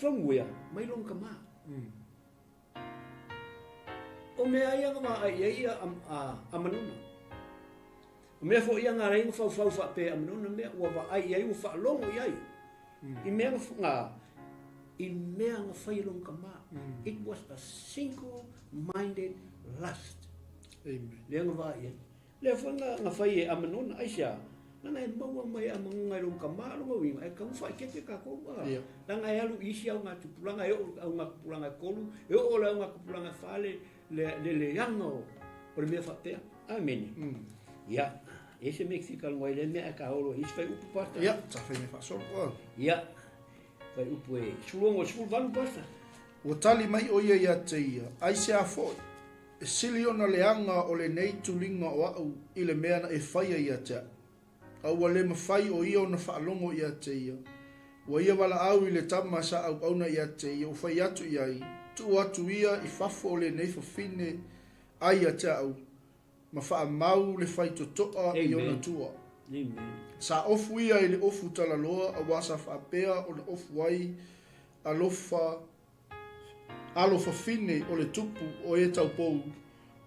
Whanguea, mai long ka maa. o mea ia ngā ia a manuna. O mea fo ia ngā reinga whau pe a manuna mea ua ai ia ua whaalongo iai. I mea ngā whailong ka maa. It was a single-minded lust. Amen. Lea ngā wā iai. Lea fo ngā whai e a manuna aisia. Nanga e maua mai a mangungai rong ka maa ronga winga. E ka uwha i kete ka koua. Nanga e alu isi au ngā tupulanga, e o ngā kupulanga kolu, e o le au ngā kupulanga whale, le yanga o le mea whapea. Amen. Ia, e se Mexical ngoi le mea ka holo, isi whai upu pasta. Ia, ta whai me whasoro. Ia, whai upu e sulongo, sul vanu pasta. Ua tali mai o ia Taisia, ai se a foi. E sili ona leanga o le nei tulinga o au i le mea na e whaia ia tea. Aua le mawhai o ia ona whaalongo ia Taisia. Ua ia wala au i le tama sa au auna ia Taisia, u whai atu iai. Tu atu ia i whafo o le nei whawhine ai ia tea au. Ma wha mau le whai totoa i ona tua. Sa ofu ia i le ofu talaloa a wasa whaapea o le ofu wai alofa fine o le tupu o e tau pou.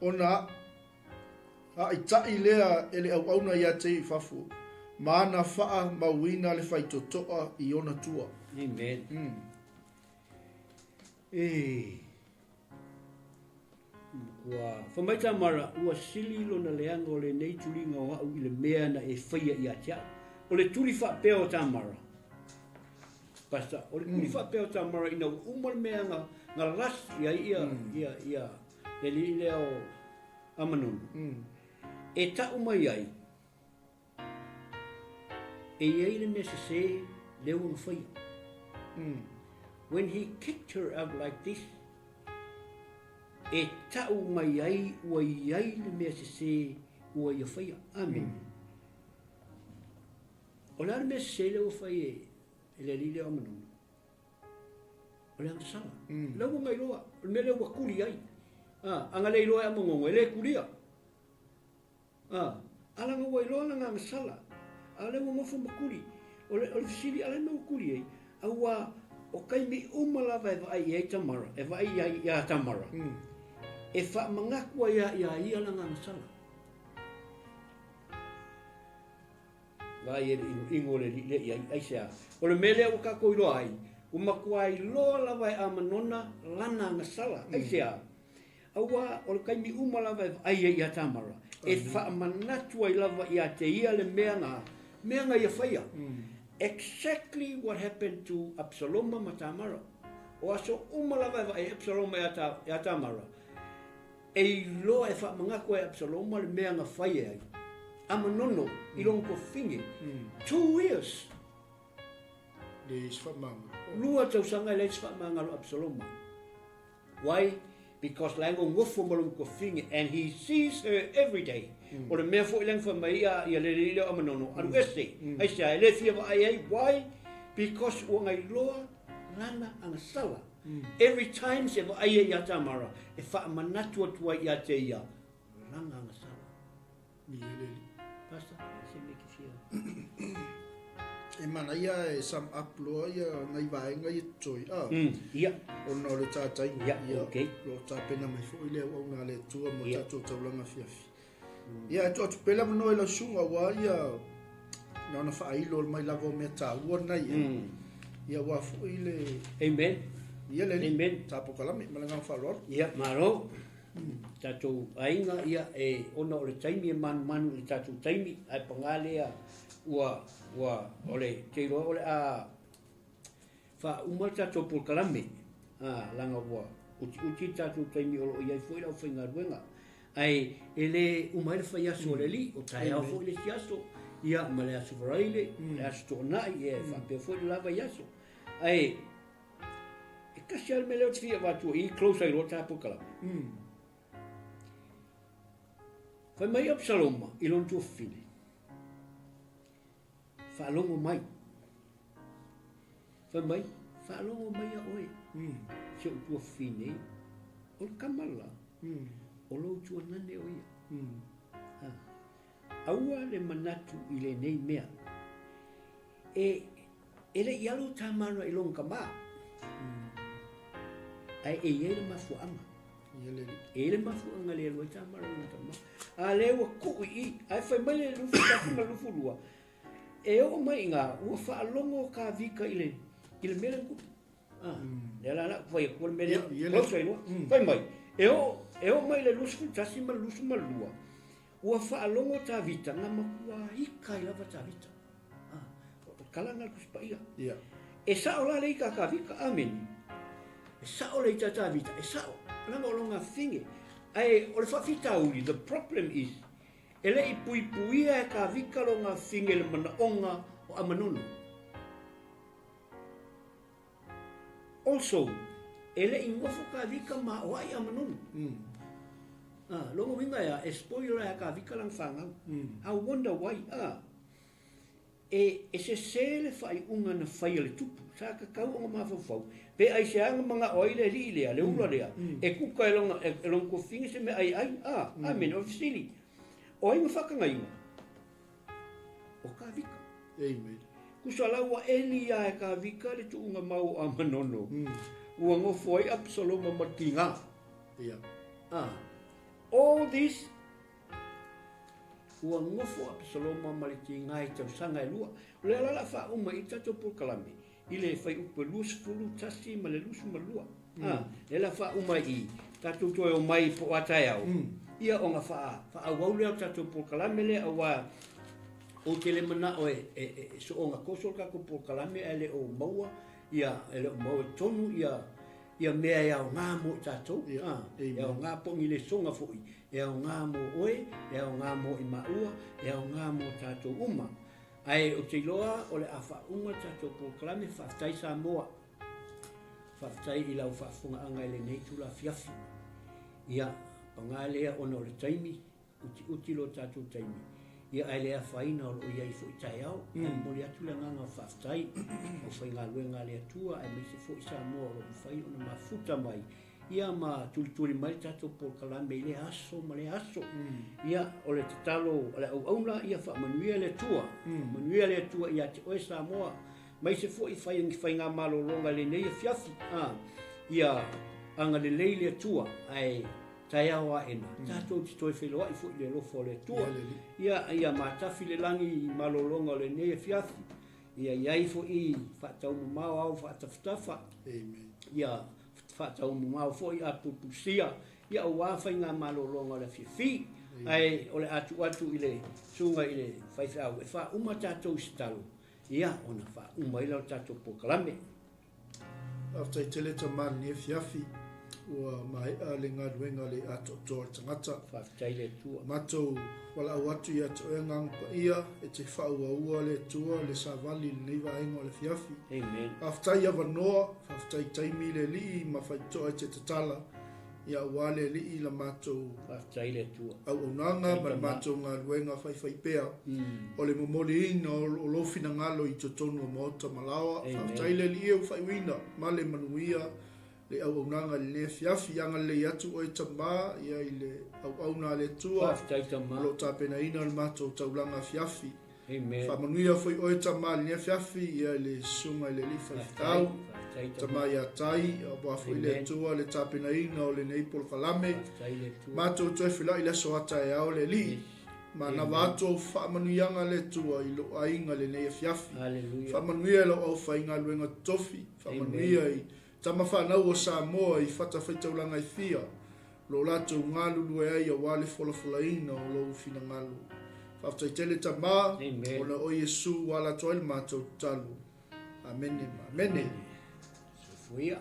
Ona a i tai lea e le au auna ia te i whafo. Maana wha mauina le whai totoa i ona tua. Amen. Ua whamaita mara, ua sili lona leanga o le nei tulinga o au i le mea na e whaia i atia. O le tuli whapea o tamara. Pasta, o le tuli whapea o tamara ina umar mea ngā ras ia le li lea o amanonu. E ta umai ai. E iei le mea se leo ng whaia. When he kicked her out like this, e tau mai ai ua iai le mea se ua ia whaia. Amen. O lea le mea se leo whaia e le li leo amanonu. O lea ngasala. Leo ngai loa. O mea leo wakuri ai. Anga lei loa e amangongo. E le kuria. Alanga wai loa nga ngasala. Ale mo mafu makuri. O le fisili ale no kuri ai. Aua o kai mi umala vai ai tamara. E vai ai ia tamara. E wha mangakua ia langa ngasala. Vai e ingo le iai aisea. O le mele o kako ilo ai. O makua ai loa lava e amanona lana ngasala. Aisea. Aua o le kai mi umala vai ai ia tamara. E wha manatua i lava ia te ia le meanga ia whaia. Exactly what happened to Absaloma ma Tamara. O aso umala vai e Absaloma ia Tamara. E loa e wha mangakua e Absaloma le meanga whaia ai. Amanono i longo fingi. 2 years. Leis whamanga. Lua tausanga i leis whamanga lo Absaloma. Why? Because lango ngofo malongo fingi and he sees her every day. O le mea fo ilang whamai ia le leo amanono. Aru ese. Aisea, ele fia wa ai. Why? Because o ngai loa lana angasala. Every time se wa ai ia Tamara. E wha manatua tua ia te ia. Langa angasala. Ni eleli. Pastor, se me ki fia. E mana ia e sam uploa ia ngai vaenga i toi. Ia. O na o le tātai. Ia, okay. Lo tāpena mai fo i leo au ngā le tua mo tātou taulanga fiafi. Ia, tu atu pela mano e la sunga wa ia na ona whailo mai lava o mea tā ua nai. Ia wa fo i le... Amen. Ia le ni. Amen. Tāpo kalame, malanga whalor. Ia, maro. Tātou ainga ia e ona o le taimi e manu le tātou taimi. Ai pangalea ua ole teiro ole a fa umar tātou por kalame. Langa ua uti tātou taimi olo iai foi lau whainga ruenga. Ai ele umar whai aso le li o tai au foi le si aso. Ia ma le aso varaile, le aso tōnai e whapea foi le lava i aso. Ai e kasi al me leo te fia wātua i close ai roa tātou kalame. Whai mai Absaloma i lon tua whine. Whaalongo mai. Whai mai, whaalongo mai a oe. Se o tua whine, o le kamala, o lo tua nane oe. Aua le manatu i le nei mea. E le ialo Tamara i lon kama. Ai e iele mafuanga. Ele mafuanga le lua tamara tama. A le wa ku'i ai fai mai le lufu ka lufu lua. E o mai nga ua whaalongo ka vika ile mele ku. Le la foi ko mele. Ko sai no. Fai mai. E o mai le lufu tasi ma lufu ma lua. Ua whaalongo ta vita nga makua ika ila ta vita. Kalanga ku spaia. E sa ola le ka vika amen. E sa ola ita ta vita. E sa langa longa finge. Ai o le whawhitauri, the problem is ele I puipuia e ka vika longa finge le manaonga o amanunu. Also, ele I ngofo ka vika ma o ai amanunu. Longa winga ya, e spoiler e ka vika lang whangau. I wonder why. E se sele whai unga na whai le tupu. Sa ka kau o ngā mawhawhau. Pe ai se anga mga oile li lea, le ula lea. E kuka e longa ko finga se me ai. Amen, o fisili. O inga whakangainga. O ka vika. Amen. Kusalaua eli a e ka vika le tu unga mau a manono. Ua ngofo ai Absaloma matinga. All this ua ngofo Absaloma matinga I tau sanga e lua. Le ala wha uma I tato Kalame. Ile fai upe lus fulu tasi ma le lusu ma lua. Le la wha uma I tato toi o mai po atai au. Ia o ngā wha au leo tato Kalame le awa o te le mana o so o ngā kosol kako Kalame e le o maua. Ia le o maua tonu ia mea ia o ngā mo tato. Ia o ngā pongi le songa foi. Ia o ngā mo oe, ia o ngā mo I maua, ia o ngā mo tato uma. Ai o te loa o le awha unga tato Kalame whaftai sa moa. Whaftai I lau whafunga anga I le nei tula fiafi. Ia pangalea ona o le taimi, uti lo tato taimi. Ia ai lea whaina o lo iai fo I tai au. Mo le atu le nganga whaftai. O whai ngā luenga le atua, ai meise fo I sa moa o lo whai ona mafuta mai. Ia ma tulituli mai tato Kalame I le aso ma le aso. Ia o le tatalo, o le au ia wha manuia le tua. Manuia le tua ia te oe sa moa. Mai se fo I whai ngā malo longa le nei fiafi. Ia anga le lei le tua. Ai tai awa ena. Tato te toi wheloa I fo I le lofo le tua. Ia matafi le langi I malo longa le nei fiafi. Ia iai fo I whatau mau au whatafutafa. Ia whatau mau fo I apupusia. Ia o wawhai ngā malolonga le fifi. Ai o le atu I le sunga I le whaiwhau. E wha uma tātou sitalo. Ia ona wha uma I lau tātou Kalame. After I tell it a man near fiafi. Ua mai le ngā ruenga le ato 𝚟𝚑𝚎𝗔𝗒𝚒. Whaftai le tua. Matou wala au atu I ato e ngang pa ia. E te whaua le tua le savali le neiva aingo le fiafi. Amen. Whaftai awa noa. Whaftai taimi le lii ma whaitoa te tatala. Ia ua le lii la matou. Whaftai le tua. Au onanga ma le matou ngā ruenga whai pea. O le momoli ina o lofina ngalo I totonu o mota malawa. Whaftai le lii au whaiwina. Ma le manuia. Le au nanga le fiafi anga le atu o tama ia I le au na le tua lo tapena ina le mato taulanga fiafi. Amen. Whamanuia foi o tama le fiafi ia le sunga le li whaitau. Tama ia tai o bafo le tua le tapena ina o le neipol Kalame. Mato toi fila I le soata e au le li. Ma na vato whamanuianga le tua I lo ainga le nei fiafi. Whamanuia lo au whainga luenga tofi. Whamanuia I tama whanau o Samoa I whatawhaitaulanga I thia. Lo lato ngā lulu e ai a wale wholafolaina o lo whina ngalu. Whaftai tele tama, o na o Yesu wala toil mātou talu. Amene. Fuia.